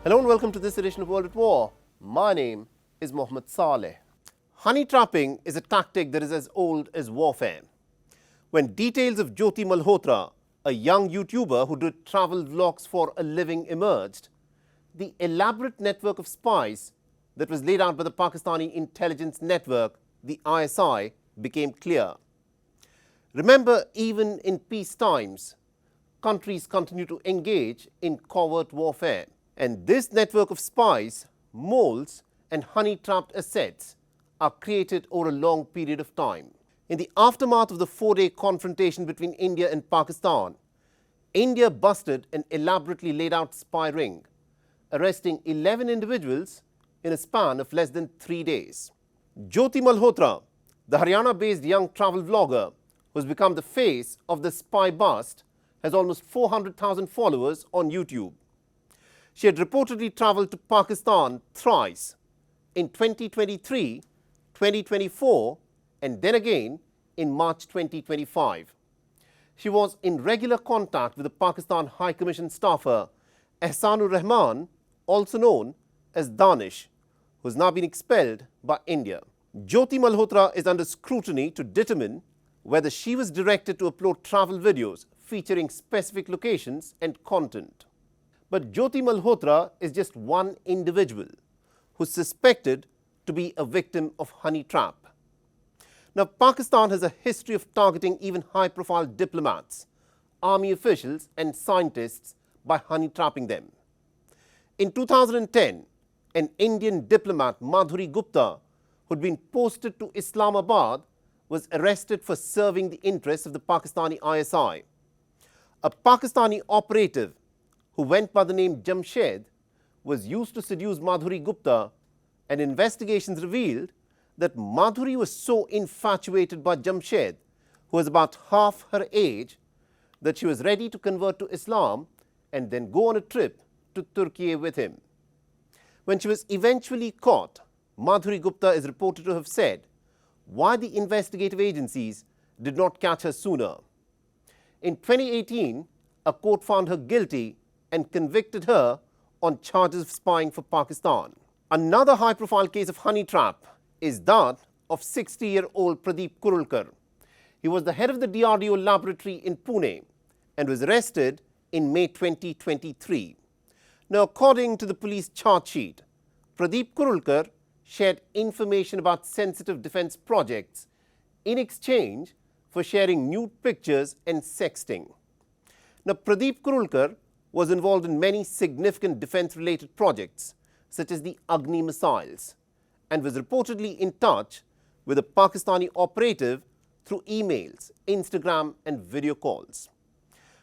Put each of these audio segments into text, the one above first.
Hello and welcome to this edition of World at War. My name is Mohammed Saleh. Honey trapping is a tactic that is as old as warfare. When details of Jyoti Malhotra, a young YouTuber who did travel vlogs for a living, emerged, the elaborate network of spies that was laid out by the Pakistani intelligence network, the ISI, became clear. Remember, even in peace times, countries continue to engage in covert warfare. And this network of spies, moles and honey-trapped assets are created over a long period of time. In the aftermath of the four-day confrontation between India and Pakistan, India busted an elaborately laid-out spy ring, arresting 11 individuals in a span of less than 3 days. Jyoti Malhotra, the Haryana-based young travel vlogger who has become the face of the spy bust, has almost 400,000 followers on YouTube. She had reportedly travelled to Pakistan thrice in 2023, 2024 and then again in March 2025. She was in regular contact with the Pakistan High Commission staffer Ehsanur Rahman, also known as Danish, who has now been expelled by India. Jyoti Malhotra is under scrutiny to determine whether she was directed to upload travel videos featuring specific locations and content. But Jyoti Malhotra is just one individual who is suspected to be a victim of honey trap. Now, Pakistan has a history of targeting even high-profile diplomats, army officials and scientists by honey trapping them. In 2010, an Indian diplomat, Madhuri Gupta, who had been posted to Islamabad, was arrested for serving the interests of the Pakistani ISI. A Pakistani operative who went by the name Jamshed was used to seduce Madhuri Gupta, and investigations revealed that Madhuri was so infatuated by Jamshed, who was about half her age, that she was ready to convert to Islam and then go on a trip to Turkey with him. When she was eventually caught, Madhuri Gupta is reported to have said why the investigative agencies did not catch her sooner. In 2018, a court found her guilty and convicted her on charges of spying for Pakistan. Another high-profile case of honey trap is that of 60-year-old Pradeep Kurulkar. He was the head of the DRDO laboratory in Pune and was arrested in May 2023. Now, according to the police charge sheet, Pradeep Kurulkar shared information about sensitive defense projects in exchange for sharing nude pictures and sexting. Now, Pradeep Kurulkar was involved in many significant defense-related projects, such as the Agni missiles, and was reportedly in touch with a Pakistani operative through emails, Instagram and video calls.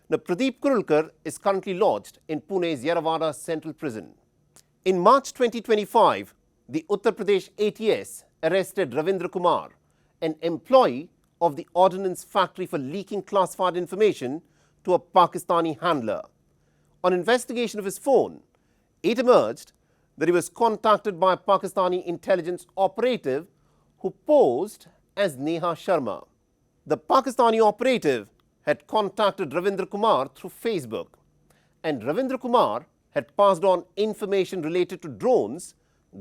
Now, Pradeep Kurulkar is currently lodged in Pune's Yerawada Central Prison. In March 2025, the Uttar Pradesh ATS arrested Ravindra Kumar, an employee of the ordnance factory, for leaking classified information to a Pakistani handler. On investigation of his phone, it emerged that he was contacted by a Pakistani intelligence operative who posed as Neha Sharma. The Pakistani operative had contacted Ravindra Kumar through Facebook, and Ravindra Kumar had passed on information related to drones,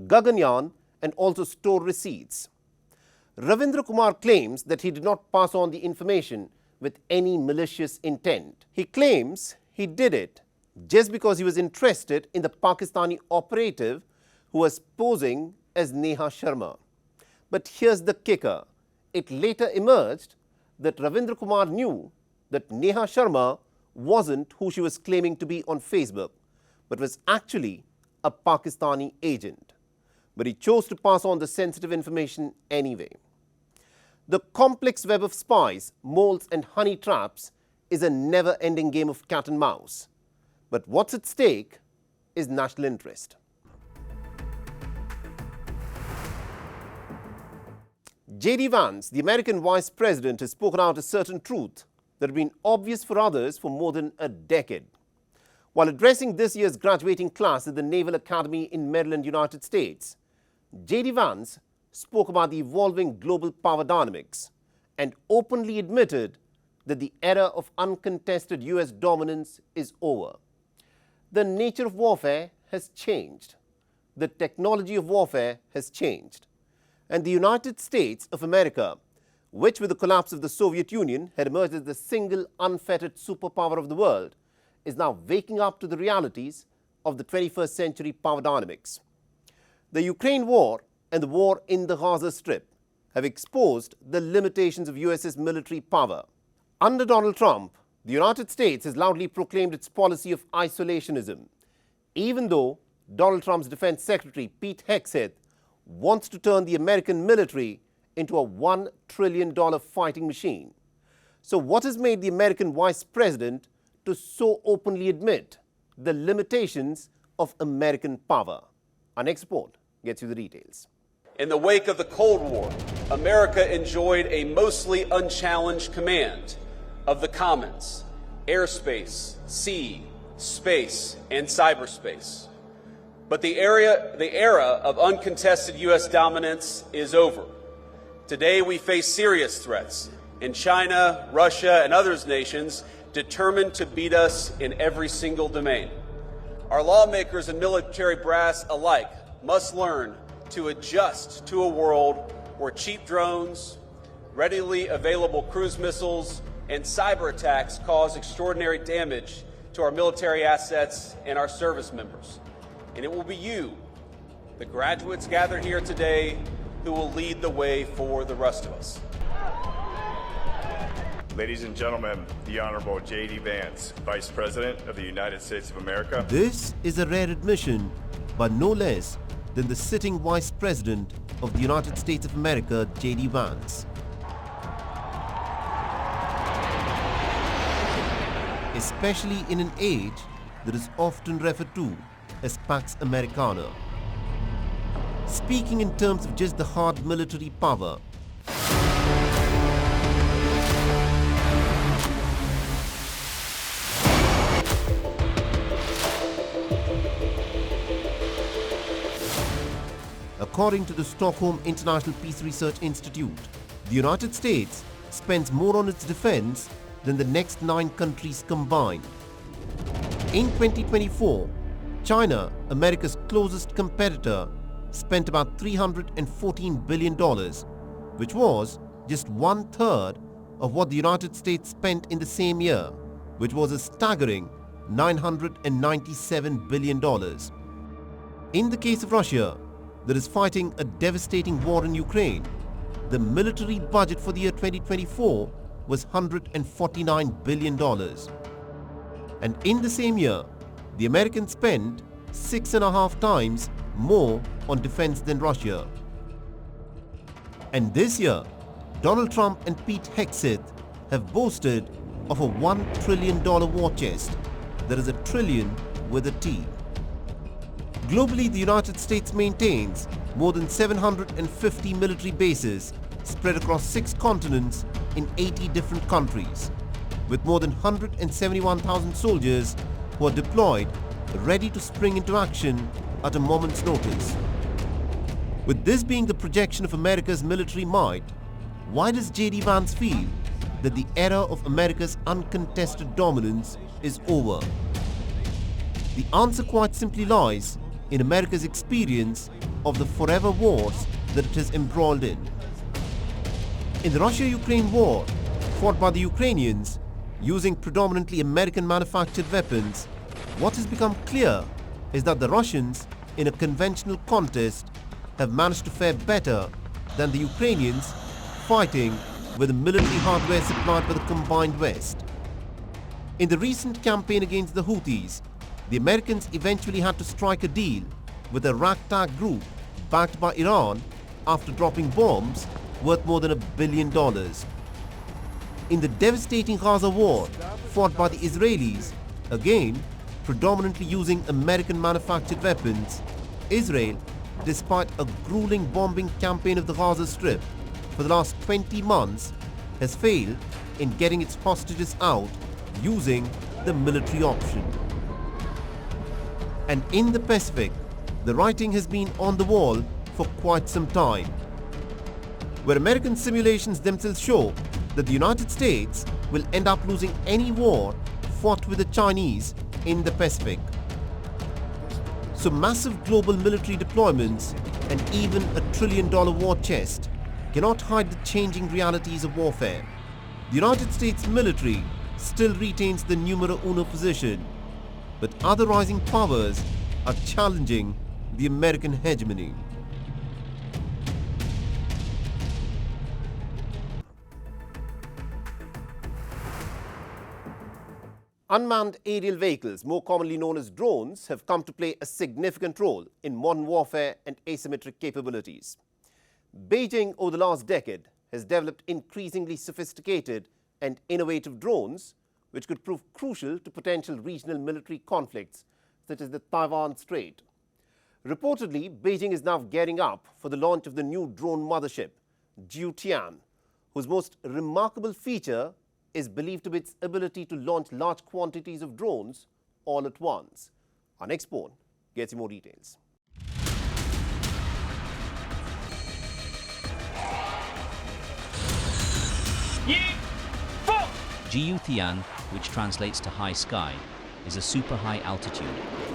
Gaganyaan and also store receipts. Ravindra Kumar claims that he did not pass on the information with any malicious intent. He claims he did it just because he was interested in the Pakistani operative who was posing as Neha Sharma. But here's the kicker. It later emerged that Ravindra Kumar knew that Neha Sharma wasn't who she was claiming to be on Facebook, but was actually a Pakistani agent. But he chose to pass on the sensitive information anyway. The complex web of spies, moles and honey traps is a never-ending game of cat and mouse. But what's at stake is national interest. J.D. Vance, the American vice president, has spoken out a certain truth that had been obvious for others for more than a decade. While addressing this year's graduating class at the Naval Academy in Maryland, United States, J.D. Vance spoke about the evolving global power dynamics and openly admitted that the era of uncontested U.S. dominance is over. The nature of warfare has changed. The technology of warfare has changed. And the United States of America, which with the collapse of the Soviet Union had emerged as the single unfettered superpower of the world, is now waking up to the realities of the 21st century power dynamics. The Ukraine war and the war in the Gaza Strip have exposed the limitations of US's military power. Under Donald Trump, the United States has loudly proclaimed its policy of isolationism, even though Donald Trump's Defense Secretary Pete Hegseth wants to turn the American military into a $1 trillion fighting machine. So what has made the American Vice President to so openly admit the limitations of American power? Our next report gets you the details. In the wake of the Cold War, America enjoyed a mostly unchallenged command of the commons, airspace, sea, space, and cyberspace. But the era of uncontested U.S. dominance is over. Today we face serious threats in China, Russia, and other nations determined to beat us in every single domain. Our lawmakers and military brass alike must learn to adjust to a world where cheap drones, readily available cruise missiles, and cyber attacks cause extraordinary damage to our military assets and our service members. And it will be you, the graduates gathered here today, who will lead the way for the rest of us. Ladies and gentlemen, the Honorable J.D. Vance, Vice President of the United States of America. This is a rare admission, but no less than the sitting Vice President of the United States of America, J.D. Vance. Especially in an age that is often referred to as Pax Americana. Speaking in terms of just the hard military power, according to the Stockholm International Peace Research Institute, the United States spends more on its defense than the next 9 countries combined. In 2024, China, America's closest competitor, spent about $314 billion, which was just 1/3 of what the United States spent in the same year, which was a staggering $997 billion. In the case of Russia, that is fighting a devastating war in Ukraine, the military budget for the year 2024 was $149 billion. And in the same year, the Americans spent 6.5 times more on defense than Russia. And this year, Donald Trump and Pete Hegseth have boasted of a $1 trillion war chest. That is a trillion with a T. Globally, the United States maintains more than 750 military bases spread across 6 continents in 80 different countries, with more than 171,000 soldiers who are deployed, ready to spring into action at a moment's notice. With this being the projection of America's military might, why does J.D. Vance feel that the era of America's uncontested dominance is over? The answer quite simply lies in America's experience of the forever wars that it has embroiled in. In the Russia-Ukraine war, fought by the Ukrainians using predominantly American-manufactured weapons, what has become clear is that the Russians, in a conventional contest, have managed to fare better than the Ukrainians fighting with the military hardware supplied by the combined West. In the recent campaign against the Houthis, the Americans eventually had to strike a deal with a ragtag group backed by Iran after dropping bombs worth more than $1 billion. In the devastating Gaza war fought by the Israelis, again predominantly using American-manufactured weapons, Israel, despite a grueling bombing campaign of the Gaza Strip for the last 20 months, has failed in getting its hostages out using the military option. And in the Pacific, the writing has been on the wall for quite some time, where American simulations themselves show that the United States will end up losing any war fought with the Chinese in the Pacific. So massive global military deployments and even a $1 trillion war chest cannot hide the changing realities of warfare. The United States military still retains the numero uno position, but other rising powers are challenging the American hegemony. Unmanned aerial vehicles, more commonly known as drones, have come to play a significant role in modern warfare and asymmetric capabilities. Beijing, over the last decade, has developed increasingly sophisticated and innovative drones, which could prove crucial to potential regional military conflicts, such as the Taiwan Strait. Reportedly, Beijing is now gearing up for the launch of the new drone mothership, WION, whose most remarkable feature is believed to be its ability to launch large quantities of drones all at once. Our next pawn gets you more details. WION, which translates to high sky, is a super high altitude,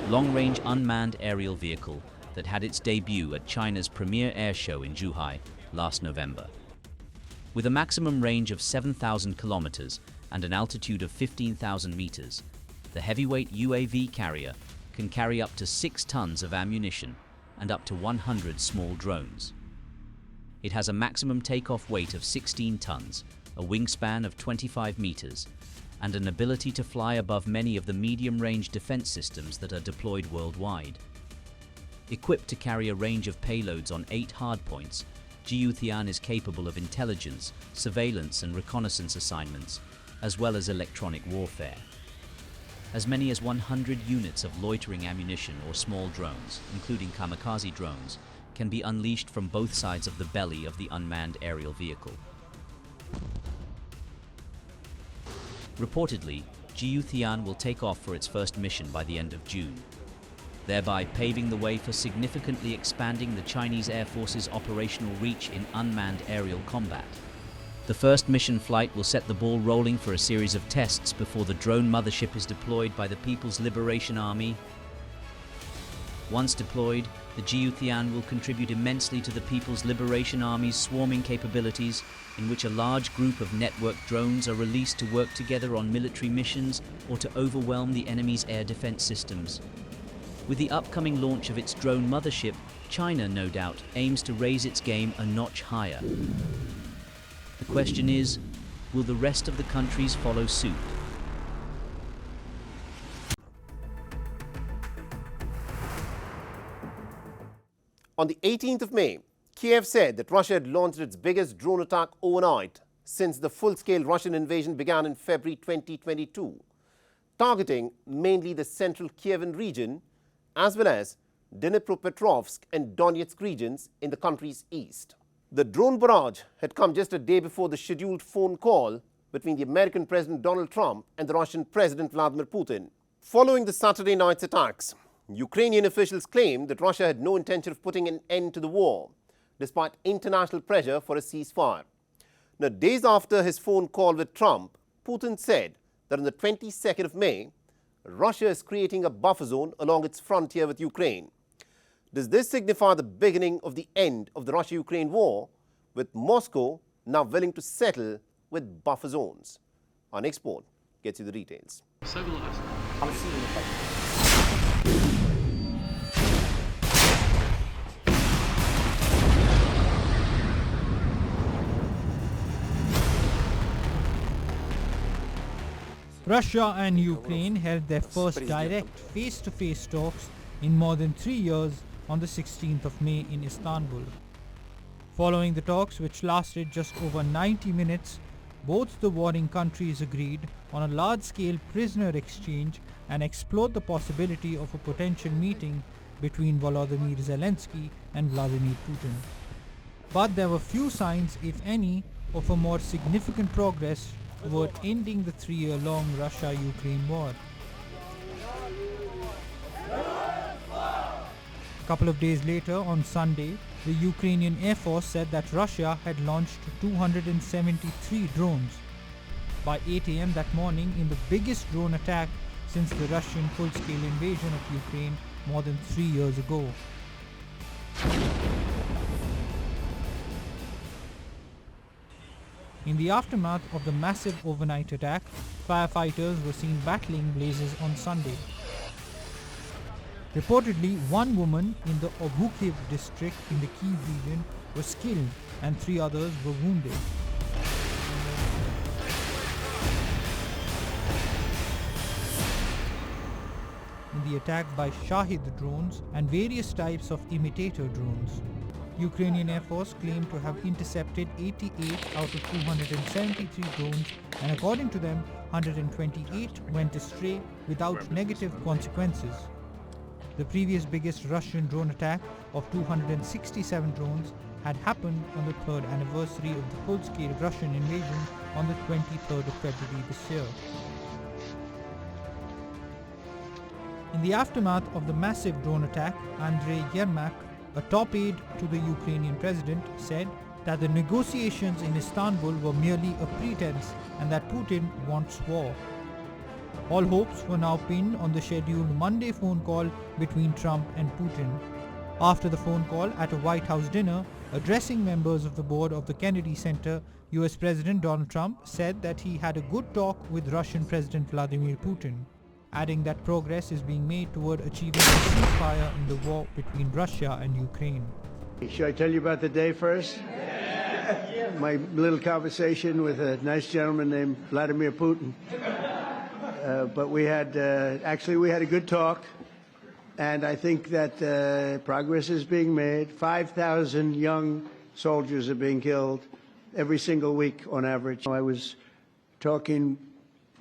long-range unmanned aerial vehicle that had its debut at China's premier air show in Zhuhai last November. With a maximum range of 7,000 kilometers and an altitude of 15,000 meters, the heavyweight UAV carrier can carry up to 6 tons of ammunition and up to 100 small drones. It has a maximum takeoff weight of 16 tons, a wingspan of 25 meters, and an ability to fly above many of the medium-range defense systems that are deployed worldwide. Equipped to carry a range of payloads on 8 hardpoints, WION is capable of intelligence, surveillance and reconnaissance assignments, as well as electronic warfare. As many as 100 units of loitering ammunition or small drones, including kamikaze drones, can be unleashed from both sides of the belly of the unmanned aerial vehicle. Reportedly, WION will take off for its first mission by the end of June, thereby paving the way for significantly expanding the Chinese Air Force's operational reach in unmanned aerial combat. The first mission flight will set the ball rolling for a series of tests before the drone mothership is deployed by the People's Liberation Army. Once deployed, the WION will contribute immensely to the People's Liberation Army's swarming capabilities, in which a large group of networked drones are released to work together on military missions or to overwhelm the enemy's air defense systems. With the upcoming launch of its drone mothership, China, no doubt, aims to raise its game a notch higher. The question is, will the rest of the countries follow suit? On the 18th of May, Kiev said that Russia had launched its biggest drone attack overnight since the full-scale Russian invasion began in February 2022, targeting mainly the central Kievan region as well as Dnipropetrovsk and Donetsk regions in the country's east. The drone barrage had come just a day before the scheduled phone call between the American President Donald Trump and the Russian President Vladimir Putin. Following the Saturday night's attacks, Ukrainian officials claimed that Russia had no intention of putting an end to the war, despite international pressure for a ceasefire. Now, days after his phone call with Trump, Putin said that on the 22nd of May, Russia is creating a buffer zone along its frontier with Ukraine. Does this signify the beginning of the end of the Russia-Ukraine war, with Moscow now willing to settle with buffer zones? Our next report gets you the details. Russia and Ukraine held their first direct face-to-face talks in more than 3 years on the 16th of May in Istanbul. Following the talks, which lasted just over 90 minutes, both the warring countries agreed on a large-scale prisoner exchange and explored the possibility of a potential meeting between Volodymyr Zelensky and Vladimir Putin. But there were few signs, if any, of a more significant progress toward ending the 3-year-long Russia-Ukraine war. A couple of days later, on Sunday, the Ukrainian Air Force said that Russia had launched 273 drones. By 8 a.m. that morning, in the biggest drone attack since the Russian full-scale invasion of Ukraine more than 3 years ago. In the aftermath of the massive overnight attack, firefighters were seen battling blazes on Sunday. Reportedly, one woman in the Obukiv district in the Kiev region was killed and 3 others were wounded. In the attack by Shahid drones and various types of imitator drones, Ukrainian Air Force claimed to have intercepted 88 out of 273 drones, and according to them, 128 went astray without negative consequences. The previous biggest Russian drone attack of 267 drones had happened on the 3rd anniversary of the full-scale Russian invasion on the 23rd of February this year. In the aftermath of the massive drone attack, Andrei Yermak, a top aide to the Ukrainian president, said that the negotiations in Istanbul were merely a pretense and that Putin wants war. All hopes were now pinned on the scheduled Monday phone call between Trump and Putin. After the phone call at a White House dinner, addressing members of the board of the Kennedy Center, US President Donald Trump said that he had a good talk with Russian President Vladimir Putin, adding that progress is being made toward achieving a ceasefire in the war between Russia and Ukraine. Should I tell you about the day first? My little conversation with a nice gentleman named Vladimir Putin. But we had a good talk, and I think that progress is being made. 5,000 young soldiers are being killed every single week on average. I was talking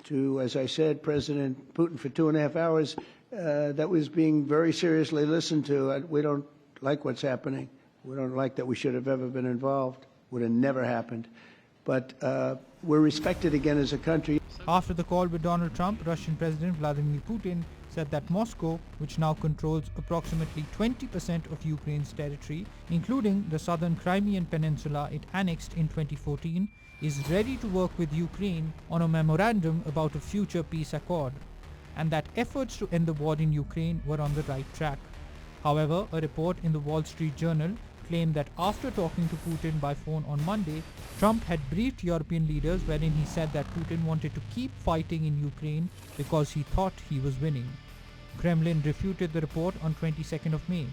to, as I said, President Putin for 2.5 hours. That was being very seriously listened to. We don't like what's happening. We don't like that we should have ever been involved. Would have never happened. But we're respected again as a country. After the call with Donald Trump, Russian President Vladimir Putin said that Moscow, which now controls approximately 20% of Ukraine's territory, including the southern Crimean Peninsula it annexed in 2014, is ready to work with Ukraine on a memorandum about a future peace accord, and that efforts to end the war in Ukraine were on the right track. However, a report in the Wall Street Journal claimed that after talking to Putin by phone on Monday, Trump had briefed European leaders wherein he said that Putin wanted to keep fighting in Ukraine because he thought he was winning. Kremlin refuted the report on 22nd of May.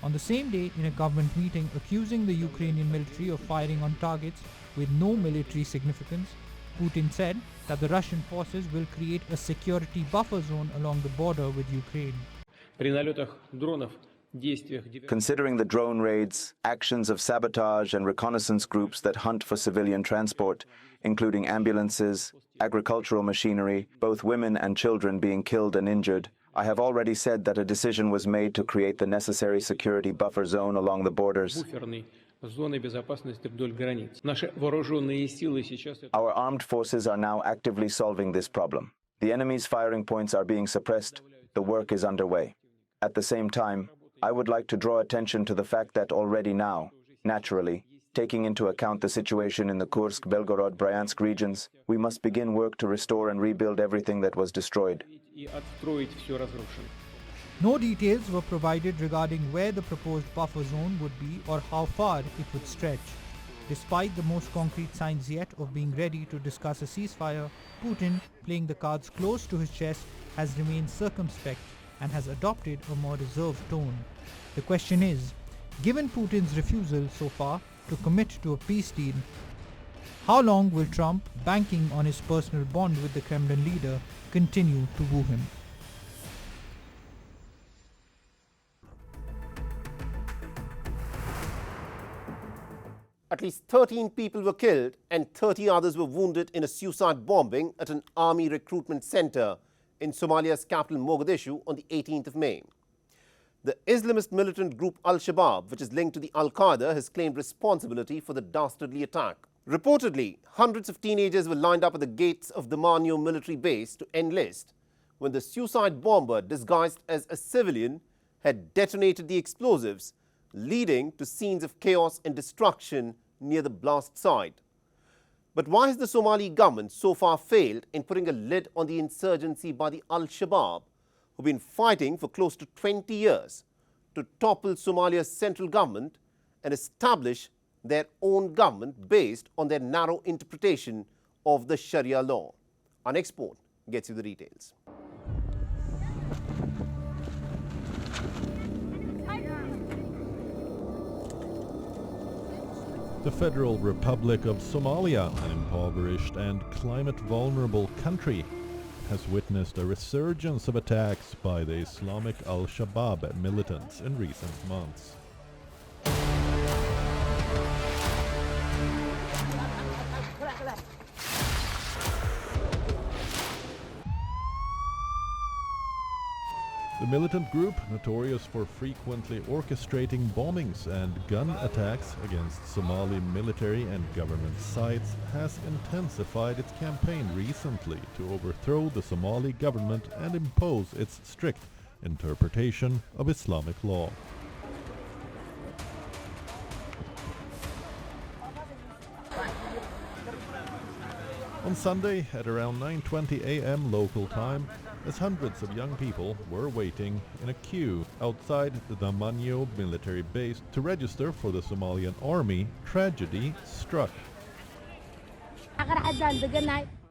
On the same day, in a government meeting accusing the Ukrainian military of firing on targets with no military significance, Putin said that the Russian forces will create a security buffer zone along the border with Ukraine. Considering the drone raids, actions of sabotage and reconnaissance groups that hunt for civilian transport, including ambulances, agricultural machinery, both women and children being killed and injured, I have already said that a decision was made to create the necessary security buffer zone along the borders. Our armed forces are now actively solving this problem. The enemy's firing points are being suppressed. The work is underway. At the same time, I would like to draw attention to the fact that already now, naturally, taking into account the situation in the Kursk, Belgorod, Bryansk regions, we must begin work to restore and rebuild everything that was destroyed. No details were provided regarding where the proposed buffer zone would be or how far it would stretch. Despite the most concrete signs yet of being ready to discuss a ceasefire, Putin, playing the cards close to his chest, has remained circumspect and has adopted a more reserved tone. The question is, given Putin's refusal so far to commit to a peace deal, how long will Trump, banking on his personal bond with the Kremlin leader, continue to woo him? At least 13 people were killed and 30 others were wounded in a suicide bombing at an army recruitment center in Somalia's capital Mogadishu on the 18th of May. The Islamist militant group Al-Shabaab, which is linked to the Al-Qaeda, has claimed responsibility for the dastardly attack. Reportedly, hundreds of teenagers were lined up at the gates of the Manio military base to enlist when the suicide bomber, disguised as a civilian, had detonated the explosives, leading to scenes of chaos and destruction near the blast site. But why has the Somali government so far failed in putting a lid on the insurgency by the Al-Shabaab, who've been fighting for close to 20 years to topple Somalia's central government and establish their own government based on their narrow interpretation of the Sharia law. Our next report gets you the details. The Federal Republic of Somalia, an impoverished and climate-vulnerable country, has witnessed a resurgence of attacks by the Islamic Al-Shabaab militants in recent months. The militant group, notorious for frequently orchestrating bombings and gun attacks against Somali military and government sites, has intensified its campaign recently to overthrow the Somali government and impose its strict interpretation of Islamic law. On Sunday at around 9:20 a.m. local time, as hundreds of young people were waiting in a queue outside the Damanyo military base to register for the Somalian army, tragedy struck.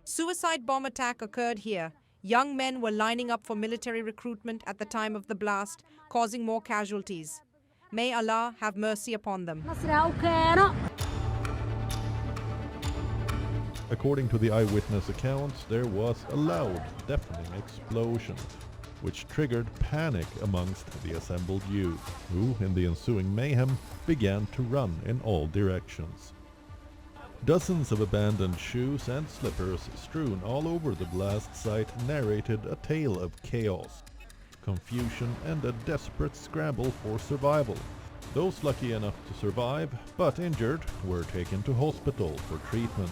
Suicide bomb attack occurred here. Young men were lining up for military recruitment at the time of the blast, causing more casualties. May Allah have mercy upon them. According to the eyewitness accounts, there was a loud, deafening explosion, which triggered panic amongst the assembled youth, who, in the ensuing mayhem, began to run in all directions. Dozens of abandoned shoes and slippers strewn all over the blast site narrated a tale of chaos, confusion, and a desperate scramble for survival. Those lucky enough to survive, but injured, were taken to hospital for treatment.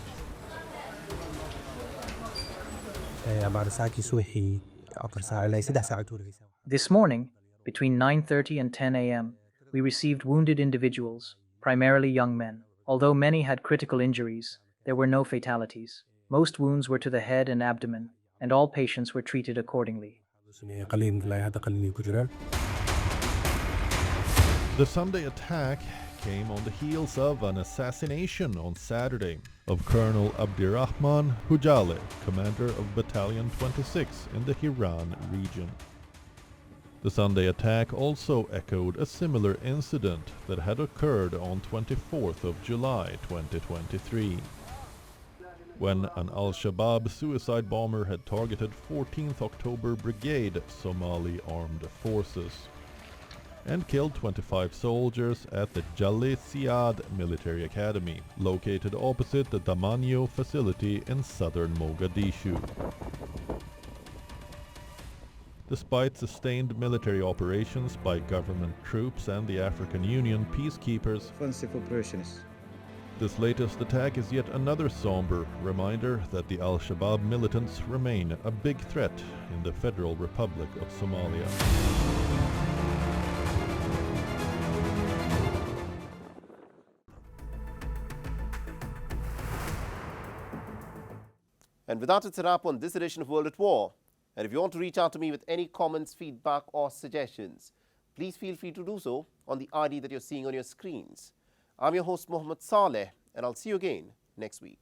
This morning, between 9:30 and 10 a.m., we received wounded individuals, primarily young men. Although many had critical injuries, there were no fatalities. Most wounds were to the head and abdomen, and all patients were treated accordingly. The Sunday attack came on the heels of an assassination on Saturday of Colonel Abdirahman Hujale, commander of Battalion 26 in the Hiran region. The Sunday attack also echoed a similar incident that had occurred on 24th of July 2023, when an Al-Shabaab suicide bomber had targeted 14th October Brigade Somali Armed Forces and killed 25 soldiers at the Jali Siad Military Academy, located opposite the Damanyo facility in southern Mogadishu. Despite sustained military operations by government troops and the African Union peacekeepers, this latest attack is yet another somber reminder that the Al-Shabaab militants remain a big threat in the Federal Republic of Somalia. And with that, it's a wrap on this edition of World at War. And if you want to reach out to me with any comments, feedback or suggestions, please feel free to do so on the ID that you're seeing on your screens. I'm your host, Mohammed Saleh, and I'll see you again next week.